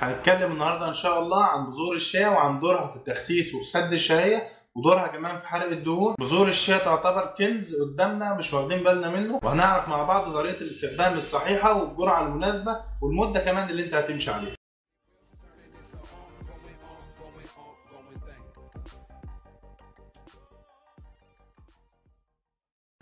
هنتكلم النهارده ان شاء الله عن بذور الشيا وعن دورها في التخسيس وفي سد الشهيه ودورها كمان في حرق الدهون. بذور الشيا تعتبر كنز قدامنا مش واخدين بالنا منه، وهنعرف مع بعض طريقه الاستخدام الصحيحه والجرعه المناسبه والمده كمان اللي انت هتمشي عليها.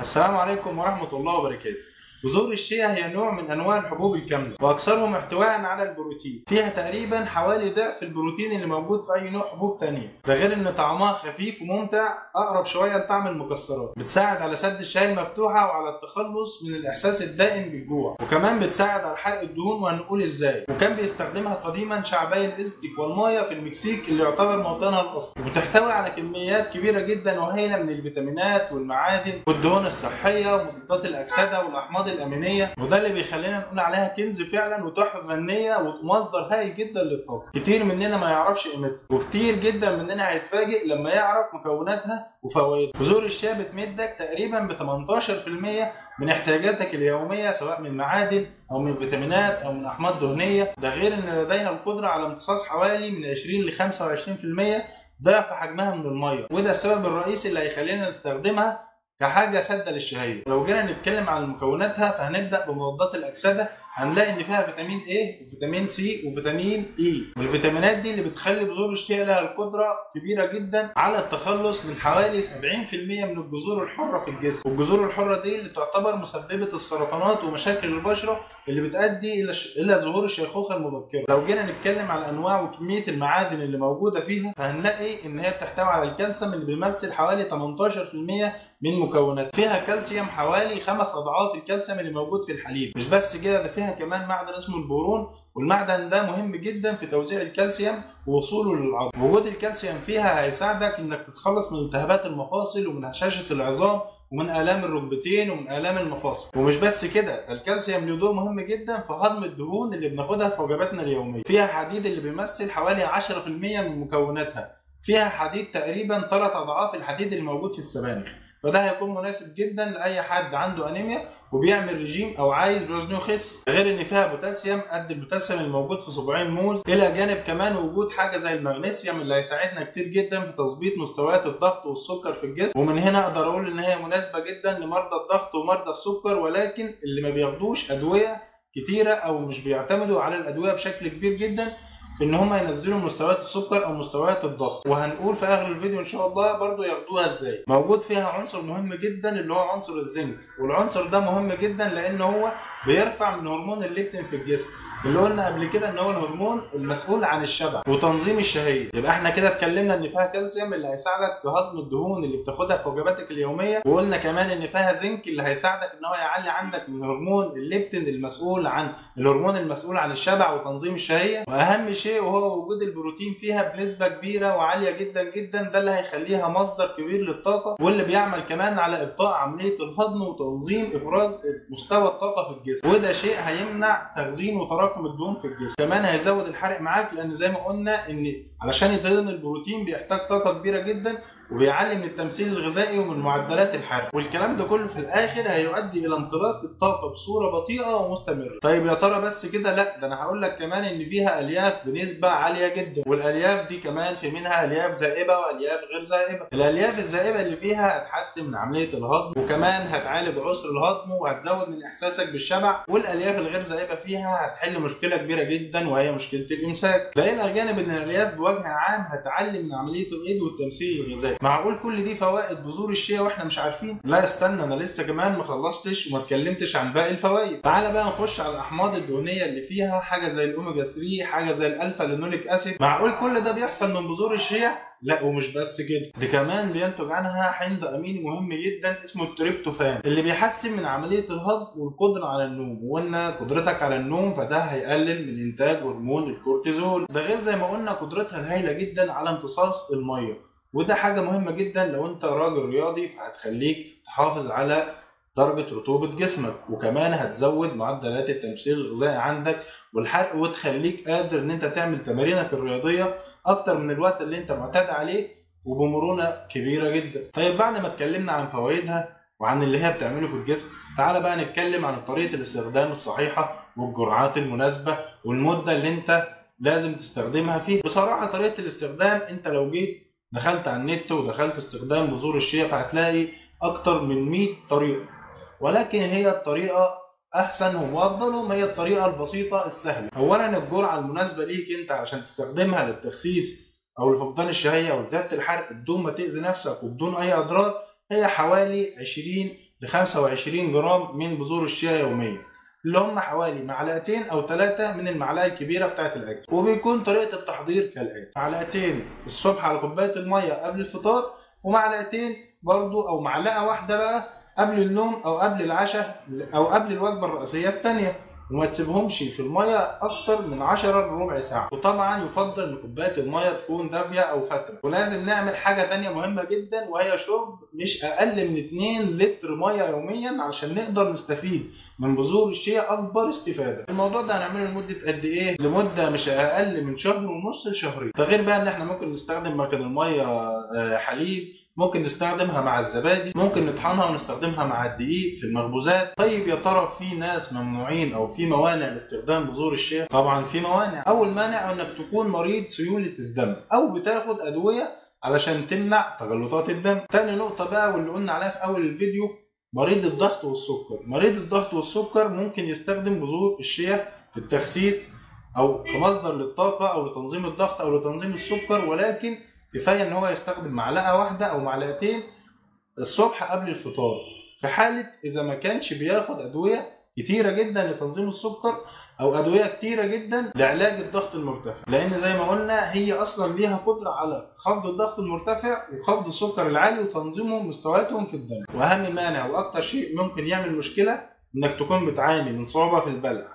السلام عليكم ورحمة الله وبركاته. بذور الشيا هي نوع من انواع الحبوب الكاملة واكثرهم احتواء على البروتين، فيها تقريبا حوالي ضعف البروتين اللي موجود في اي نوع حبوب تانية، ده غير ان طعمها خفيف وممتع اقرب شوية لطعم المكسرات. بتساعد على سد الشهية المفتوحة وعلى التخلص من الاحساس الدائم بالجوع، وكمان بتساعد على حرق الدهون وهنقول ازاي. وكان بيستخدمها قديما شعبي الازتك والمايا في المكسيك اللي يعتبر موطنها الاصلي، وبتحتوي على كميات كبيرة جدا وهائلة من الفيتامينات والمعادن والدهون الصحية ومضادات الاكسدة والاحماض الامينيه، وده اللي بيخلينا نقول عليها كنز فعلا وتحفه فنيه ومصدر هائل جدا للطاقه. كتير مننا ما يعرفش قيمتها، وكتير جدا مننا هيتفاجئ لما يعرف مكوناتها وفوائدها. بذور الشيا بتمدك تقريبا ب 18% من احتياجاتك اليوميه، سواء من معادن او من فيتامينات او من احماض دهنيه، ده غير ان لديها القدره على امتصاص حوالي من 20 ل 25% ضعف حجمها من الميه، وده السبب الرئيسي اللي هيخلينا نستخدمها كحاجه سادة للشهيه. لو جينا نتكلم عن مكوناتها فهنبدا بمضادات الاكسده، هنلاقي ان فيها فيتامين A وفيتامين C وفيتامين E، والفيتامينات دي اللي بتخلي بذور الشيا لها القدره كبيره جدا على التخلص من حوالي 70% من الجذور الحره في الجسم، والجذور الحره دي اللي تعتبر مسببه السرطانات ومشاكل البشره اللي بتؤدي الى ظهور الشيخوخه المبكره. لو جينا نتكلم عن انواع وكميه المعادن اللي موجوده فيها فهنلاقي ان هي بتحتوي على الكالسيوم اللي بيمثل حوالي 18% من مكوناتها. فيها كالسيوم حوالي 5 اضعاف الكالسيوم اللي موجود في الحليب. مش بس كده، ده فيها كمان معدن اسمه البورون، والمعدن ده مهم جدا في توزيع الكالسيوم ووصوله للعظم. وجود الكالسيوم فيها هيساعدك انك تتخلص من التهابات المفاصل ومن هشاشه العظام ومن آلام الركبتين ومن آلام المفاصل. ومش بس كده، ده الكالسيوم له دور مهم جدا في هضم الدهون اللي بناخدها في وجباتنا اليوميه. فيها حديد اللي بيمثل حوالي 10% من مكوناتها. فيها حديد تقريبا 3 اضعاف الحديد اللي موجود في السبانخ، فده هيكون مناسب جدا لاي حد عنده انيميا وبيعمل ريجيم او عايز وزنه يخس. غير ان فيها بوتاسيوم قد البوتاسيوم الموجود في صباعين موز، الى جانب كمان وجود حاجه زي المغنيسيوم اللي هيساعدنا كتير جدا في تظبيط مستويات الضغط والسكر في الجسم. ومن هنا اقدر اقول ان هي مناسبه جدا لمرضى الضغط ومرضى السكر، ولكن اللي ما بياخدوش ادويه كتيره او مش بيعتمدوا على الادويه بشكل كبير جدا في ان هم ينزلوا مستويات السكر او مستويات الضغط. وهنقول في اخر الفيديو ان شاء الله برضو ياخدوها ازاي. موجود فيها عنصر مهم جدا اللي هو عنصر الزنك، والعنصر ده مهم جدا لان هو بيرفع من هرمون الليبتين في الجسم، اللي قلنا قبل كده ان هو الهرمون المسؤول عن الشبع وتنظيم الشهيه. يبقى احنا كده اتكلمنا ان فيها كالسيوم اللي هيساعدك في هضم الدهون اللي بتاخدها في وجباتك اليوميه، وقلنا كمان ان فيها زنك اللي هيساعدك ان هو يعلي عندك من هرمون الليبتين المسؤول عن الهرمون المسؤول عن الشبع وتنظيم الشهيه. واهم شيء وهو وجود البروتين فيها بنسبه كبيره وعاليه جدا جدا، ده اللي هيخليها مصدر كبير للطاقه، واللي بيعمل كمان على ابطاء عمليه الهضم وتنظيم افراز مستوى الطاقه في الجسم، وده شيء هيمنع تخزين وتراكم الدهون في الجسم. كمان هيزود الحرق معاك، لان زي ما قلنا ان علشان يتهضم البروتين بيحتاج طاقه كبيره جدا، وبيعلي من التمثيل الغذائي ومن معدلات الحرق، والكلام ده كله في الاخر هيؤدي الى انطلاق الطاقه بصوره بطيئه ومستمره. طيب يا ترى بس كده؟ لا، ده انا هقول لك كمان ان فيها الياف بنسبه عاليه جدا، والالياف دي كمان في منها الياف زائبه والياف غير زائبه. الالياف الزائبه اللي فيها هتحسن من عمليه الهضم، وكمان هتعالج عسر الهضم وهتزود من احساسك بالشبع. والالياف الغير زائبه فيها هتحل مشكله كبيره جدا وهي مشكله الامساك. ده الى جانب ان الالياف بوجه عام هتعلي من عمليه الايض والتمثيل الغذائي. معقول كل دي فوائد بذور الشيا واحنا مش عارفين؟ لا استنى، انا لسه كمان ما خلصتش وما اتكلمتش عن باقي الفوائد. تعالى بقى نخش على الاحماض الدهنيه اللي فيها، حاجه زي الاوميجا 3، حاجه زي الالفا لينوليك اسيد. معقول كل ده بيحصل من بذور الشيا؟ لا، ومش بس كده، دي كمان بينتج عنها حمض اميني مهم جدا اسمه التريبتوفان، اللي بيحسن من عمليه الهضم والقدره على النوم. وقلنا قدرتك على النوم فده هيقلل من انتاج هرمون الكورتيزول، ده غير زي ما قلنا قدرتها الهائله جدا على امتصاص الميه، وده حاجة مهمة جدا لو انت راجل رياضي، فهتخليك تحافظ على درجة رطوبة جسمك، وكمان هتزود معدلات التمثيل الغذائي عندك والحرق، وتخليك قادر ان انت تعمل تمارينك الرياضية اكتر من الوقت اللي انت معتاد عليه وبمرونة كبيرة جدا. طيب بعد ما اتكلمنا عن فوائدها وعن اللي هي بتعمله في الجسم، تعالى بقى نتكلم عن طريقة الاستخدام الصحيحة والجرعات المناسبة والمدة اللي انت لازم تستخدمها فيه. بصراحة طريقة الاستخدام انت لو جيت دخلت على النت ودخلت استخدام بذور الشيا فهتلاقي اكتر من 100 طريقة، ولكن هي الطريقة احسن وافضلهم هي الطريقة البسيطة السهلة. اولا الجرعة المناسبة ليك انت عشان تستخدمها للتخسيس او لفقدان الشهية او لزيادة الحرق بدون ما تأذي نفسك وبدون اي اضرار هي حوالي 20 ل 25 جرام من بذور الشيا يوميا، اللي هم حوالي معلقتين او 3 من المعلقه الكبيره بتاعه الاكل. وبيكون طريقه التحضير كالاتي: معلقتين الصبح على كوبايه الميه قبل الفطار، ومعلقتين برضو او معلقه واحده بقى قبل النوم او قبل العشاء او قبل الوجبه الرئيسيه الثانيه، وما تسيبهمش في الميه اكتر من 10 لربع ساعه. وطبعا يفضل ان كوبايه الميه تكون دافيه او فتره. ولازم نعمل حاجه ثانيه مهمه جدا وهي شرب مش اقل من 2 لتر ميه يوميا علشان نقدر نستفيد من بذور الشيا اكبر استفاده. الموضوع ده هنعمله لمده قد ايه؟ لمده مش اقل من شهر ونص لشهرين. ده غير بقى ان احنا ممكن نستخدم مكان الميه حليب، ممكن نستخدمها مع الزبادي، ممكن نطحنها ونستخدمها مع الدقيق في المخبوزات. طيب يا ترى في ناس ممنوعين او في موانع لاستخدام بذور الشيا؟ طبعا في موانع. اول مانع انك تكون مريض سيولة الدم او بتاخد ادوية علشان تمنع تجلطات الدم. تاني نقطة بقى واللي قلنا عليها في اول الفيديو، مريض الضغط والسكر. مريض الضغط والسكر ممكن يستخدم بذور الشيا في التخسيس او كمصدر للطاقة او لتنظيم الضغط او لتنظيم السكر، ولكن كفايه ان هو يستخدم معلقه واحده او معلقتين الصبح قبل الفطار في حاله اذا ما كانش بياخد ادويه كتيره جدا لتنظيم السكر او ادويه كتيره جدا لعلاج الضغط المرتفع، لان زي ما قلنا هي اصلا ليها قدره على خفض الضغط المرتفع وخفض السكر العالي وتنظيمهم مستوياتهم في الدم. واهم مانع واكتر شيء ممكن يعمل مشكله انك تكون بتعاني من صعوبه في البلع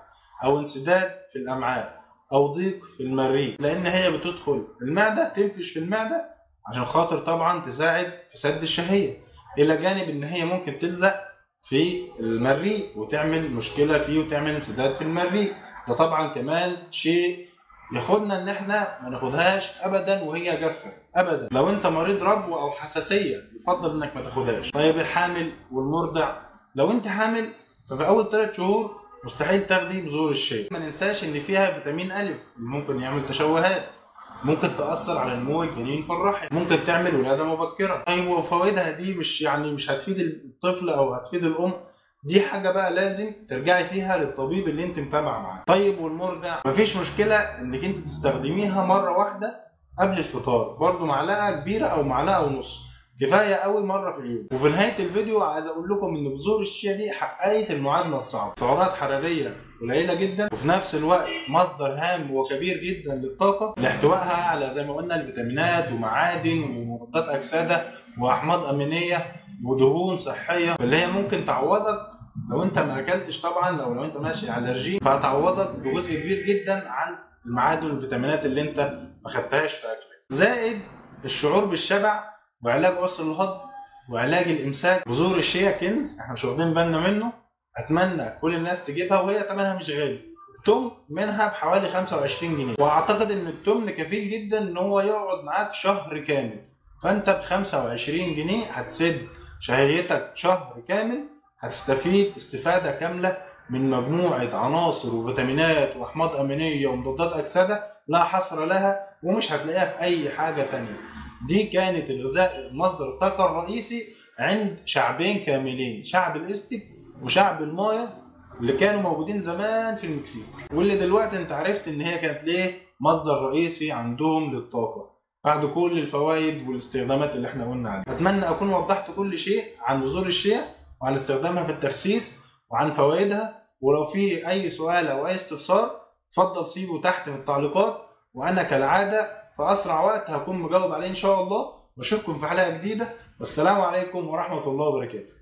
او انسداد في الامعاء او ضيق في المريء، لان هي بتدخل المعده تنفش في المعده عشان خاطر طبعا تساعد في سد الشهيه، الى جانب ان هي ممكن تلزق في المريء وتعمل مشكله فيه وتعمل انسداد في المريء. ده طبعا كمان شيء ياخدنا ان احنا ما ناخدهاش ابدا وهي جافه ابدا. لو انت مريض ربو او حساسيه يفضل انك ما تاخدهاش. طيب الحامل والمرضع، لو انت حامل ففي اول 3 شهور مستحيل تاخدي بذور الشيا. ما ننساش ان فيها فيتامين أ اللي ممكن يعمل تشوهات، ممكن تأثر على نمو الجنين في الرحم، ممكن تعمل ولادة مبكرة. ايوه فوائدها دي مش هتفيد الطفل او هتفيد الام، دي حاجة بقى لازم ترجعي فيها للطبيب اللي انت متابعة معاه. طيب والمرضع، مفيش مشكلة انك انت تستخدميها مرة واحدة قبل الفطار، برضو معلقة كبيرة او معلقة ونص كفايه قوي مره في اليوم. وفي نهايه الفيديو عايز اقول لكم ان بذور الشيا دي حققت المعادله الصعبه، سعرات حراريه قليله جدا وفي نفس الوقت مصدر هام وكبير جدا للطاقه لاحتوائها على زي ما قلنا الفيتامينات ومعادن ومضادات اكسده واحماض امينيه ودهون صحيه، اللي هي ممكن تعوضك لو انت ما اكلتش طبعا، لو انت ماشي على رجيم فهتعوضك بجزء كبير جدا عن المعادن والفيتامينات اللي انت ما خدتهاش في اكلك. زائد الشعور بالشبع وعلاج عسر الهضم وعلاج الامساك. بذور الشيا كنز احنا مش واخدين بالنا منه، اتمنى كل الناس تجيبها وهي ثمنها مش غالي. التمن منها بحوالي 25 جنيه، واعتقد ان التمن كفيل جدا ان هو يقعد معاك شهر كامل. فانت ب 25 جنيه هتسد شهيتك شهر كامل، هتستفيد استفاده كامله من مجموعه عناصر وفيتامينات واحماض امينيه ومضادات اكسده لا حصر لها ومش هتلاقيها في اي حاجه تانيه. دي كانت الغذاء مصدر الطاقة الرئيسي عند شعبين كاملين، شعب الاستك وشعب المايا اللي كانوا موجودين زمان في المكسيك، واللي دلوقتي انت عرفت ان هي كانت ليه مصدر رئيسي عندهم للطاقة بعد كل الفوائد والاستخدامات اللي احنا قلنا عليها. اتمنى اكون وضحت كل شيء عن بذور الشيا وعن استخدامها في التخسيس وعن فوائدها، ولو في اي سؤال او اي استفسار اتفضل سيبه تحت في التعليقات، وانا كالعادة في أسرع وقت هكون مجاوب عليه إن شاء الله. وأشوفكم في حلقة جديدة، والسلام عليكم ورحمة الله وبركاته.